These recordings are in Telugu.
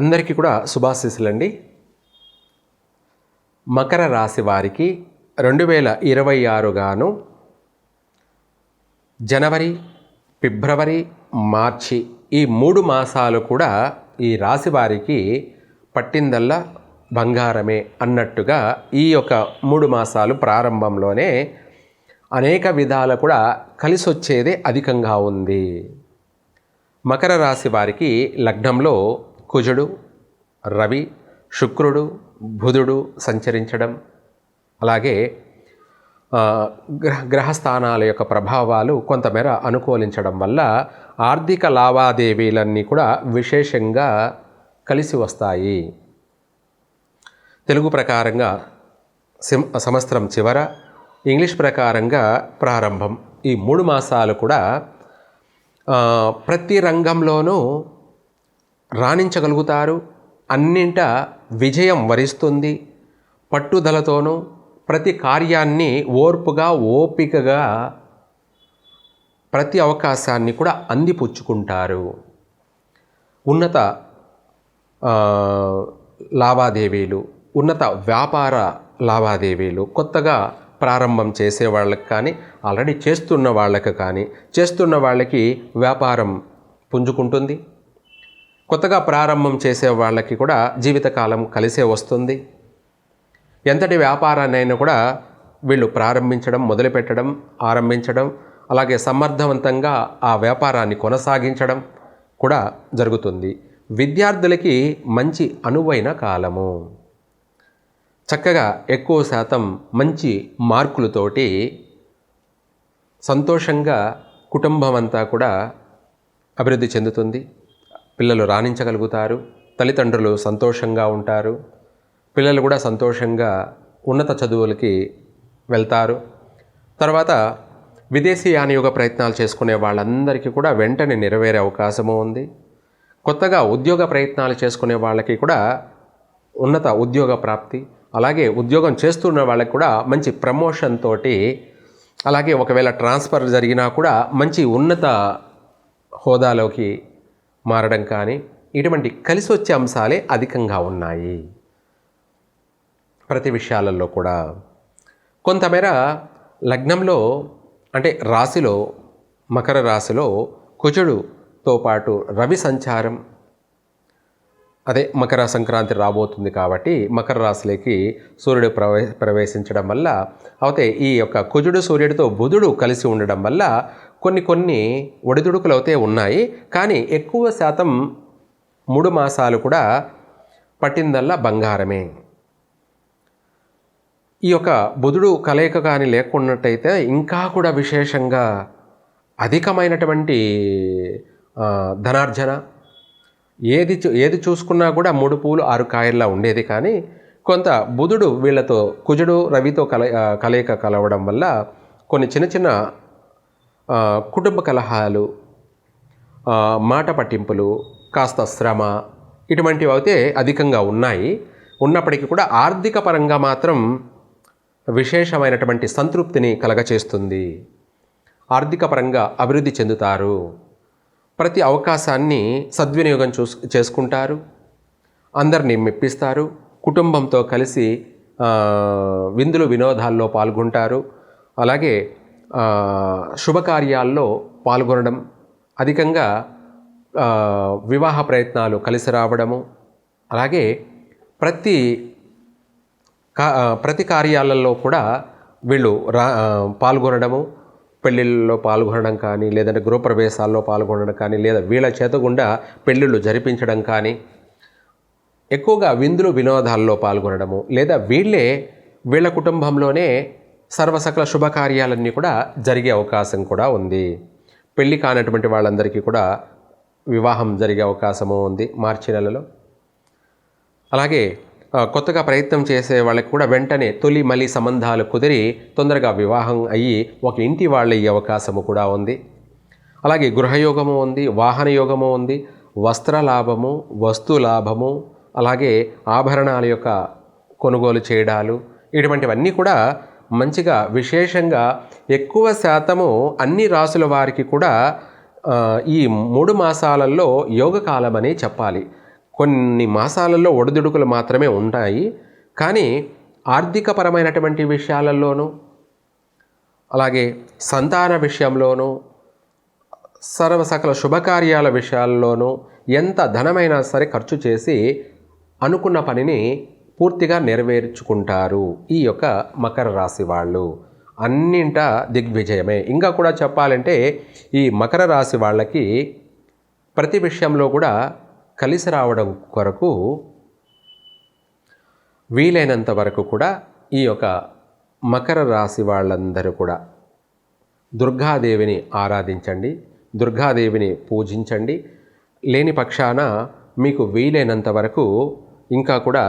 అందరికీ కూడా శుభాశీస్సులండి. మకర రాశి వారికి 2026 గాను జనవరి, ఫిబ్రవరి, మార్చి ఈ 3 మాసాలు కూడా ఈ రాశి వారికి పట్టిందల్లా బంగారమే అన్నట్టుగా ఈ యొక్క 3 మాసాలు ప్రారంభంలోనే అనేక విధాలు కూడా కలిసొచ్చేదే అధికంగా ఉంది. మకర రాశి వారికి లగ్నంలో కుజుడు, రవి, శుక్రుడు, బుధుడు సంచరించడం, అలాగే గ్రహస్థానాల యొక్క ప్రభావాలు కొంతమేర అనుకూలించడం వల్ల ఆర్థిక లావాదేవీలన్నీ కూడా విశేషంగా కలిసి వస్తాయి. తెలుగు ప్రకారంగా సంవత్సరం చివర, ఇంగ్లీష్ ప్రకారంగా ప్రారంభం. ఈ 3 మాసాలు కూడా ప్రతి రంగంలోనూ రాణించగలుగుతారు. అన్నింట విజయం వరిస్తుంది. పట్టుదలతోనూ ప్రతి కార్యాన్ని ఓర్పుగా, ఓపికగా ప్రతి అవకాశాన్ని కూడా అందిపుచ్చుకుంటారు. ఉన్నత లావాదేవీలు, ఉన్నత వ్యాపార లావాదేవీలు కొత్తగా ప్రారంభం చేసే వాళ్ళకి కానీ, ఆల్రెడీ చేస్తున్న వాళ్ళకి కానీ, చేస్తున్న వాళ్ళకి వ్యాపారం పుంజుకుంటుంది. కొత్తగా ప్రారంభం చేసే వాళ్ళకి కూడా జీవితకాలం కలిసే వస్తుంది. ఎంతటి వ్యాపారాన్నైనా కూడా వీళ్ళు ప్రారంభించడం, మొదలుపెట్టడం, ఆరంభించడం, అలాగే సమర్థవంతంగా ఆ వ్యాపారాన్ని కొనసాగించడం కూడా జరుగుతుంది. విద్యార్థులకి మంచి అనువైన కాలము. చక్కగా ఎక్కువ శాతం మంచి మార్కులతోటి సంతోషంగా కుటుంబం అంతా కూడా అభివృద్ధి చెందుతుంది. పిల్లలు రాణించగలుగుతారు. తల్లిదండ్రులు సంతోషంగా ఉంటారు. పిల్లలు కూడా సంతోషంగా ఉన్నత చదువులకి వెళ్తారు. తర్వాత విదేశీయానయోగ ప్రయత్నాలు చేసుకునే వాళ్ళందరికీ కూడా వెంటనే నెరవేరే అవకాశము ఉంది. కొత్తగా ఉద్యోగ ప్రయత్నాలు చేసుకునే వాళ్ళకి కూడా ఉన్నత ఉద్యోగ ప్రాప్తి, అలాగే ఉద్యోగం చేస్తున్న వాళ్ళకి కూడా మంచి ప్రమోషన్ తోటి, అలాగే ఒకవేళ ట్రాన్స్ఫర్ జరిగినా కూడా మంచి ఉన్నత హోదాలోకి మారడం కానీ ఇటువంటి కలిసి వచ్చే అంశాలే అధికంగా ఉన్నాయి. ప్రతి విషయాలలో కూడా కొంతమేర లగ్నంలో అంటే రాశిలో, మకర రాశిలో కుజుడుతో పాటు రవి సంచారం, అదే మకర సంక్రాంతి రాబోతుంది కాబట్టి మకర రాశిలోకి సూర్యుడు ప్రవేశించడం వల్ల, అయితే ఈ యొక్క కుజుడు సూర్యుడితో బుధుడు కలిసి ఉండడం వల్ల కొన్ని ఒడిదుడుకులు అయితే ఉన్నాయి. కానీ ఎక్కువ శాతం 3 మాసాలు కూడా పట్టిందల్లా బంగారమే. ఈ యొక్క బుధుడు కలయిక కానీ లేకున్నట్టయితే ఇంకా కూడా విశేషంగా అధికమైనటువంటి ధనార్జన, ఏది చూసుకున్నా కూడా 3 పూలు 6 కాయల్లా ఉండేది. కానీ కొంత బుధుడు వీళ్ళతో కుజుడు రవితో కలయిక కలవడం వల్ల కొన్ని చిన్న కుటుంబ కలహాలు, మాట పట్టింపులు, కాస్త శ్రమ ఇటువంటివి అయితే అధికంగా ఉన్నాయి. ఉన్నప్పటికీ కూడా ఆర్థిక పరంగా మాత్రం విశేషమైనటువంటి సంతృప్తిని కలగచేస్తుంది. ఆర్థిక పరంగా అభివృద్ధి చెందుతారు. ప్రతి అవకాశాన్ని సద్వినియోగం చేసుకుంటారు. అందరినీ మెప్పిస్తారు. కుటుంబంతో కలిసి విందులు వినోదాల్లో పాల్గొంటారు. అలాగే శుభకార్యాల్లో పాల్గొనడం, అధికంగా వివాహ ప్రయత్నాలు కలిసి రావడము, అలాగే ప్రతి కార్యాలలో కూడా వీళ్ళు పాల్గొనడము, పెళ్ళిళ్ళలో పాల్గొనడం కానీ, లేదంటే గృహప్రవేశాల్లో పాల్గొనడం కానీ, లేదా వీళ్ళ చేత గుండా పెళ్ళిళ్ళు జరిపించడం కానీ, ఎక్కువగా విందులు వినోదాల్లో పాల్గొనడము, లేదా వీళ్ళ కుటుంబంలోనే సర్వసకల శుభకార్యాలన్నీ కూడా జరిగే అవకాశం కూడా ఉంది. పెళ్ళి కానటువంటి వాళ్ళందరికీ కూడా వివాహం జరిగే అవకాశము ఉంది మార్చి నెలలో. అలాగే కొత్తగా ప్రయత్నం చేసే వాళ్ళకి కూడా వెంటనే తొలి మలి సంబంధాలు కుదిరి తొందరగా వివాహం అయ్యి ఒక ఇంటి వాళ్ళు అయ్యే అవకాశము కూడా ఉంది. అలాగే గృహయోగము ఉంది, వాహన యోగము ఉంది, వస్త్ర లాభము, వస్తు లాభము, అలాగే ఆభరణాల యొక్క కొనుగోలు చేయడాలు, ఇటువంటివన్నీ కూడా మంచిగా విశేషంగా ఎక్కువ శాతము అన్ని రాసుల వారికి కూడా ఈ 3 మాసాలలో యోగకాలం అని చెప్పాలి. కొన్ని మాసాలలో ఒడిదుడుకులు మాత్రమే ఉంటాయి. కానీ ఆర్థికపరమైనటువంటి విషయాలలోనూ, అలాగే సంతాన విషయంలోనూ, సకల శుభకార్యాల విషయాల్లోనూ ఎంత ధనమైనా సరే ఖర్చు చేసి అనుకున్న పనిని పూర్తిగా నెరవేర్చుకుంటారు ఈ యొక్క మకర రాశి వాళ్ళు. అన్నింట దిగ్విజయమే. ఇంకా కూడా చెప్పాలంటే ఈ మకర రాశి వాళ్ళకి ప్రతి విషయంలో కూడా కలిసి రావడం కొరకు వీలైనంత వరకు కూడా ఈ యొక్క మకర రాశి వాళ్ళందరూ కూడా దుర్గాదేవిని ఆరాధించండి, దుర్గాదేవిని పూజించండి. లేని పక్షాన మీకు వీలైనంత వరకు ఇంకా కూడా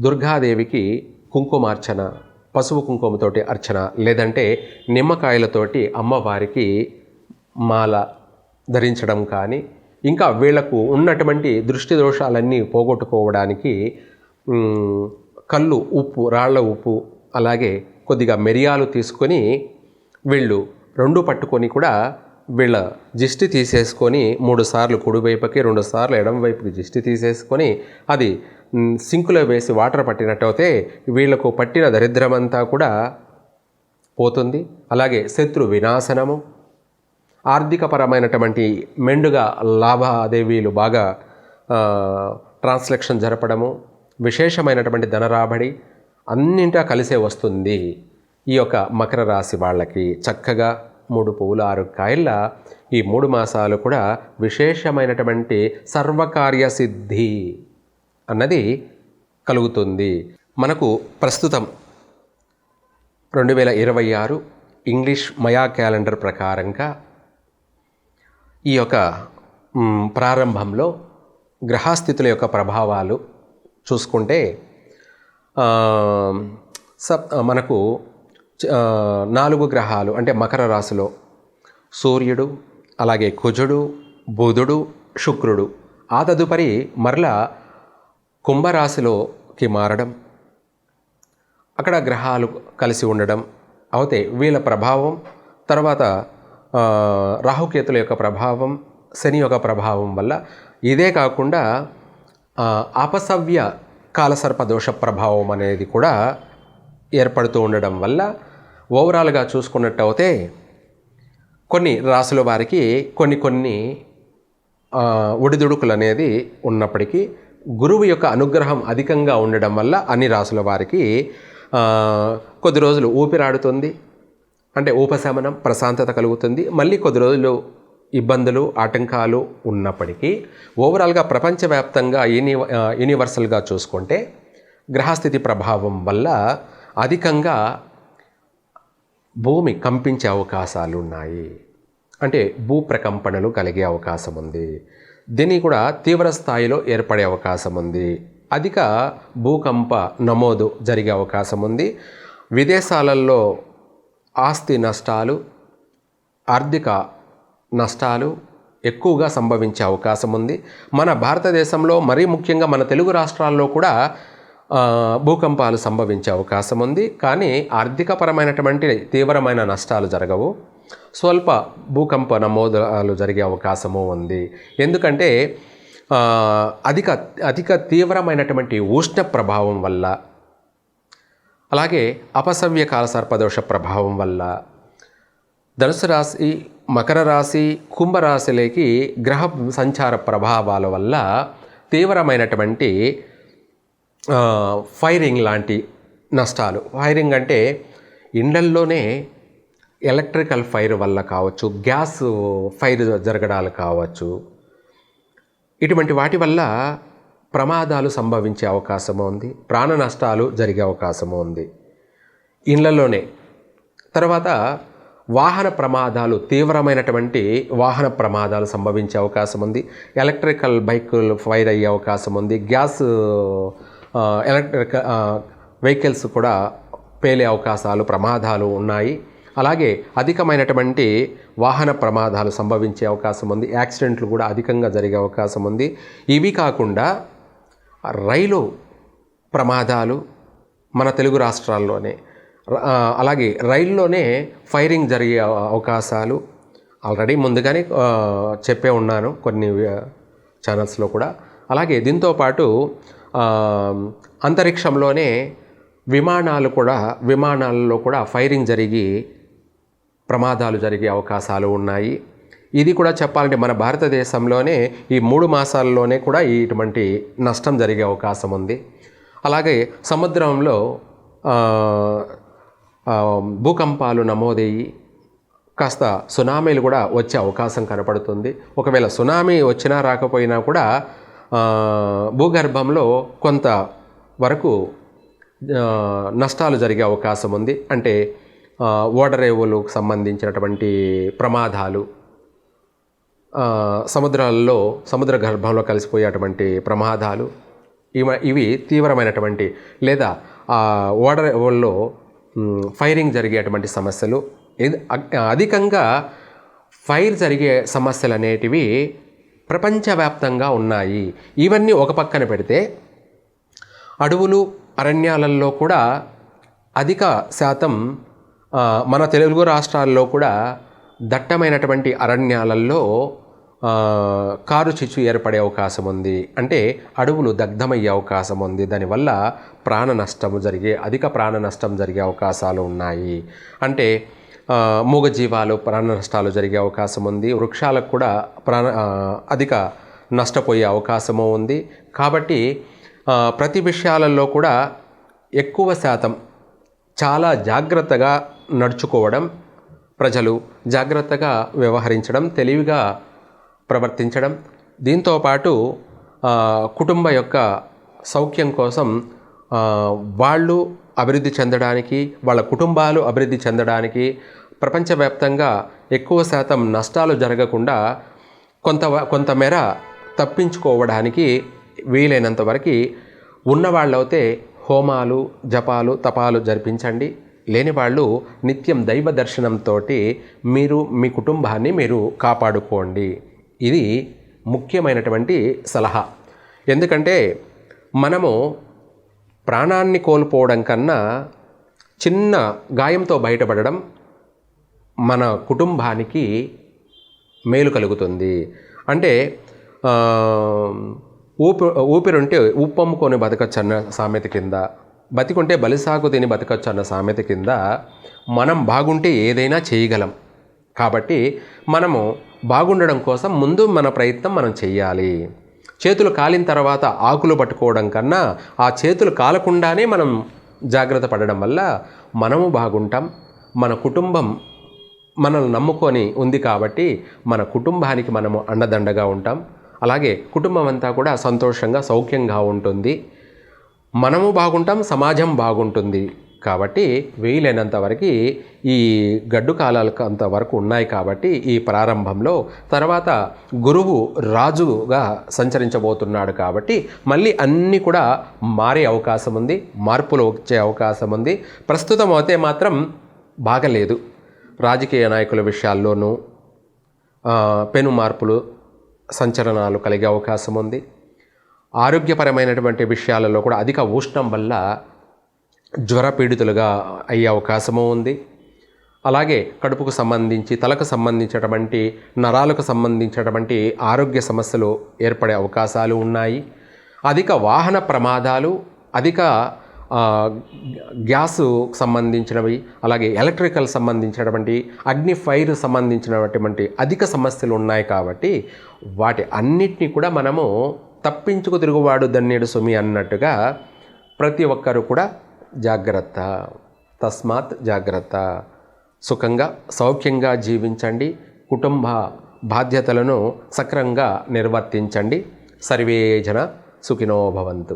దుర్గాదేవికి కుంకుమార్చన, పసుపు కుంకుమతోటి అర్చన, లేదంటే నిమ్మకాయలతోటి అమ్మవారికి మాల ధరించడం కానీ, ఇంకా వీళ్లకు ఉన్నటువంటి దృష్టి దోషాలన్నీ పోగొట్టుకోవడానికి కళ్ళు ఉప్పు, రాళ్ల ఉప్పు, అలాగే కొద్దిగా మిరియాలు తీసుకొని వీళ్ళు రెండు పట్టుకొని కూడా వీళ్ళ దిష్టి తీసేసుకొని 3 సార్లు కుడివైపుకి 2 సార్లు ఎడమ వైపుకి దిష్టి తీసేసుకొని అది సింకులో వేసి వాటర్ పట్టినట్టయితే వీళ్లకు పట్టిన దరిద్రమంతా కూడా పోతుంది. అలాగే శత్రు వినాశనము, ఆర్థికపరమైనటువంటి మెండుగా లావాదేవీలు బాగా ట్రాన్సాక్షన్ జరపడము, విశేషమైనటువంటి ధనరాబడి అన్నింటా కలిసే వస్తుంది. ఈ యొక్క మకర రాశి వాళ్ళకి చక్కగా 3 పువ్వులు 6 కాయల ఈ 3 మాసాలు కూడా విశేషమైనటువంటి సర్వకార్య సిద్ధి అన్నది కలుగుతుంది. మనకు ప్రస్తుతం 2026 ఇంగ్లీష్ మయా క్యాలెండర్ ప్రకారంగా ఈ యొక్క ప్రారంభంలో గ్రహస్థితుల యొక్క ప్రభావాలు చూసుకుంటే మనకు 4 గ్రహాలు అంటే మకర రాశిలో సూర్యుడు, అలాగే కుజుడు, బుధుడు, శుక్రుడు, ఆ తదుపరి మరలా కుంభరాశిలోకి మారడం, అక్కడ గ్రహాలు కలిసి ఉండడం అవుతే వీళ్ళ ప్రభావం, తర్వాత రాహుకేతుల యొక్క ప్రభావం, శని యొక్క ప్రభావం వల్ల, ఇదే కాకుండా అపసవ్య కాలసర్ప దోష ప్రభావం అనేది కూడా ఏర్పడుతూ ఉండడం వల్ల ఓవరాల్గా చూసుకున్నట్టయితే కొన్ని రాశుల వారికి కొన్ని ఒడిదుడుకులు అనేది ఉన్నప్పటికీ గురువు యొక్క అనుగ్రహం అధికంగా ఉండడం వల్ల అన్ని రాశుల వారికి కొద్ది రోజులు ఊపిరాడుతుంది, అంటే ఉపశమనం, ప్రశాంతత కలుగుతుంది. మళ్ళీ కొద్ది రోజులు ఇబ్బందులు, ఆటంకాలు ఉన్నప్పటికీ ఓవరాల్గా ప్రపంచవ్యాప్తంగా యూనివర్సల్గా చూసుకుంటే గ్రహస్థితి ప్రభావం వల్ల అధికంగా భూమి కంపించే అవకాశాలు ఉన్నాయి, అంటే భూప్రకంపనలు కలిగే అవకాశం ఉంది. దీన్ని కూడా తీవ్ర స్థాయిలో ఏర్పడే అవకాశం ఉంది. అధిక భూకంప నమోదు జరిగే అవకాశం ఉంది. విదేశాలలో ఆస్తి నష్టాలు, ఆర్థిక నష్టాలు ఎక్కువగా సంభవించే అవకాశం ఉంది. మన భారతదేశంలో మరీ ముఖ్యంగా మన తెలుగు రాష్ట్రాల్లో కూడా భూకంపాలు సంభవించే అవకాశం ఉంది. కానీ ఆర్థికపరమైనటువంటి తీవ్రమైన నష్టాలు జరగవు. స్వల్ప భూకంప నమోదాలు జరిగే అవకాశము ఉంది. ఎందుకంటే అధిక తీవ్రమైనటువంటి ఉష్ణ ప్రభావం వల్ల, అలాగే అపసవ్య కాలసర్పదోష ప్రభావం వల్ల ధనుసు రాశి, మకర రాశి, కుంభరాశిలోకి గ్రహ సంచార ప్రభావాల వల్ల తీవ్రమైనటువంటి ఫైరింగ్ లాంటి నష్టాలు. ఫైరింగ్ అంటే ఇండ్లల్లోనే ఎలక్ట్రికల్ ఫైర్ వల్ల కావచ్చు, గ్యాస్ ఫైర్ జరగడాలు కావచ్చు, ఇటువంటి వాటి వల్ల ప్రమాదాలు సంభవించే అవకాశము ఉంది. ప్రాణ నష్టాలు జరిగే అవకాశము ఉంది ఇండ్లలోనే. తర్వాత వాహన ప్రమాదాలు, తీవ్రమైనటువంటి వాహన ప్రమాదాలు సంభవించే అవకాశం ఉంది. ఎలక్ట్రికల్ బైకులు ఫైర్ అయ్యే అవకాశం ఉంది. గ్యాస్ ఎలక్ట్రిక్ వెహికల్స్ కూడా పేలే అవకాశాలు, ప్రమాదాలు ఉన్నాయి. అలాగే అధికమైనటువంటి వాహన ప్రమాదాలు సంభవించే అవకాశం ఉంది. యాక్సిడెంట్లు కూడా అధికంగా జరిగే అవకాశం ఉంది. ఇవి కాకుండా రైలు ప్రమాదాలు మన తెలుగు రాష్ట్రాల్లోనే, అలాగే రైల్లోనే ఫైరింగ్ జరిగే అవకాశాలు ఆల్రెడీ ముందుగానే చెప్పే ఉన్నాను. కొన్ని ఛానల్స్లో కూడా. అలాగే దీంతో పాటు అంతరిక్షంలోనే విమానాలలో కూడా ఫైరింగ్ జరిగి ప్రమాదాలు జరిగే అవకాశాలు ఉన్నాయి. ఇది కూడా చెప్పాలంటే మన భారతదేశంలోనే ఈ 3 మాసాల్లోనే కూడా ఇటువంటి నష్టం జరిగే అవకాశం ఉంది. అలాగే సముద్రంలో భూకంపాలు నమోదయ్యి కాస్త సునామీలు కూడా వచ్చే అవకాశం కనపడుతుంది. ఒకవేళ సునామీ వచ్చినా రాకపోయినా కూడా భూగర్భంలో కొంత వరకు నష్టాలు జరిగే అవకాశం ఉంది. అంటే ఓడరేవులకు సంబంధించినటువంటి ప్రమాదాలు, సముద్ర గర్భంలో కలిసిపోయేటువంటి ప్రమాదాలు, ఇవి తీవ్రమైనటువంటి లేదా ఓడరేవుల్లో ఫైరింగ్ జరిగేటువంటి సమస్యలు, అధికంగా ఫైర్ జరిగే సమస్యలు అనేటివి ప్రపంచవ్యాప్తంగా ఉన్నాయి. ఇవన్నీ ఒక పక్కన పెడితే అడవులు అరణ్యాలలో కూడా అధిక శాతం మన తెలుగు రాష్ట్రాల్లో కూడా దట్టమైనటువంటి అరణ్యాలలో కారు చిచ్చు ఏర్పడే అవకాశం ఉంది. అంటే అడవులు దగ్ధమయ్యే అవకాశం ఉంది. దానివల్ల అధిక ప్రాణ నష్టం జరిగే అవకాశాలు ఉన్నాయి. అంటే మూగజీవాలు ప్రాణ నష్టాలు జరిగే అవకాశం ఉంది. వృక్షాలకు కూడా అధిక నష్టపోయే అవకాశము ఉంది. కాబట్టి ప్రతి విషయాలలో కూడా ఎక్కువ శాతం చాలా జాగ్రత్తగా నడుచుకోవడం, ప్రజలు జాగ్రత్తగా వ్యవహరించడం, తెలివిగా ప్రవర్తించడం, దీంతోపాటు కుటుంబ యొక్క సౌఖ్యం కోసం వాళ్ళు అభివృద్ధి చెందడానికి, వాళ్ళ కుటుంబాలు అభివృద్ధి చెందడానికి, ప్రపంచవ్యాప్తంగా ఎక్కువ శాతం నష్టాలు జరగకుండా కొంతమేర తప్పించుకోవడానికి వీలైనంత వరకు ఉన్నవాళ్ళైతే హోమాలు, జపాలు, తపాలు జరిపించండి. లేని వాళ్ళు నిత్యం దైవ దర్శనంతో మీరు మీ కుటుంబాన్ని మీరు కాపాడుకోండి. ఇది ముఖ్యమైనటువంటి సలహా. ఎందుకంటే మనము ప్రాణాన్ని కోల్పోవడం కన్నా చిన్న గాయంతో బయటపడడం మన కుటుంబానికి మేలు కలుగుతుంది. అంటే ఊపిరుంటే ఉప్పమ్ముకొని బతకచ్చు అన్న సామెత కింద, బతికుంటే బలిసాకు తిని బతకచ్చు అన్న సామెత కింద మనం బాగుంటే ఏదైనా చేయగలం. కాబట్టి మనము బాగుండడం కోసం ముందు మన ప్రయత్నం మనం చెయ్యాలి. చేతులు కాలిన తర్వాత ఆకులు పట్టుకోవడం కన్నా ఆ చేతులు కాలకుండానే మనం జాగ్రత్త పడడం వల్ల మనము బాగుంటాం. మన కుటుంబం మనల్ని నమ్ముకొని ఉంది కాబట్టి మన కుటుంబానికి మనము అండదండగా ఉంటాం. అలాగే కుటుంబం అంతా కూడా సంతోషంగా సౌఖ్యంగా ఉంటుంది. మనము బాగుంటాం, సమాజం బాగుంటుంది. కాబట్టి వీలైనంత వరకు ఈ గడ్డు కాలాలకు అంతవరకు ఉన్నాయి. కాబట్టి ఈ ప్రారంభంలో తర్వాత గురువు రాజుగా సంచరించబోతున్నాడు. కాబట్టి మళ్ళీ అన్నీ కూడా మారే అవకాశం ఉంది, మార్పులు వచ్చే అవకాశం ఉంది. ప్రస్తుతం అయితే మాత్రం బాగలేదు. రాజకీయ నాయకుల విషయాల్లోనూ పెను మార్పులు, సంచలనాలు కలిగే అవకాశం ఉంది. ఆరోగ్యపరమైనటువంటి విషయాలలో కూడా అధిక ఉష్ణం వల్ల జ్వర పీడితులుగా అయ్యే అవకాశము ఉంది. అలాగే కడుపుకు సంబంధించి, తలకు సంబంధించినటువంటి, నరాలకు సంబంధించినటువంటి ఆరోగ్య సమస్యలు ఏర్పడే అవకాశాలు ఉన్నాయి. అధిక వాహన ప్రమాదాలు, అధిక గ్యాసు సంబంధించినవి, అలాగే ఎలక్ట్రికల్ సంబంధించినటువంటి, అగ్ని ఫైర్ సంబంధించినటువంటి అధిక సమస్యలు ఉన్నాయి. కాబట్టి వాటి అన్నిటినీ కూడా మనము తప్పించుకు తిరుగువాడు దన్నేడు సుమి అన్నట్టుగా ప్రతి ఒక్కరూ కూడా జాగ్రత్త, తస్మాత్ జాగ్రత్త. సుఖంగా సౌఖ్యంగా జీవించండి. కుటుంబ బాధ్యతలను సక్రమంగా నిర్వర్తించండి. సర్వే జన సుఖినో భవంతు.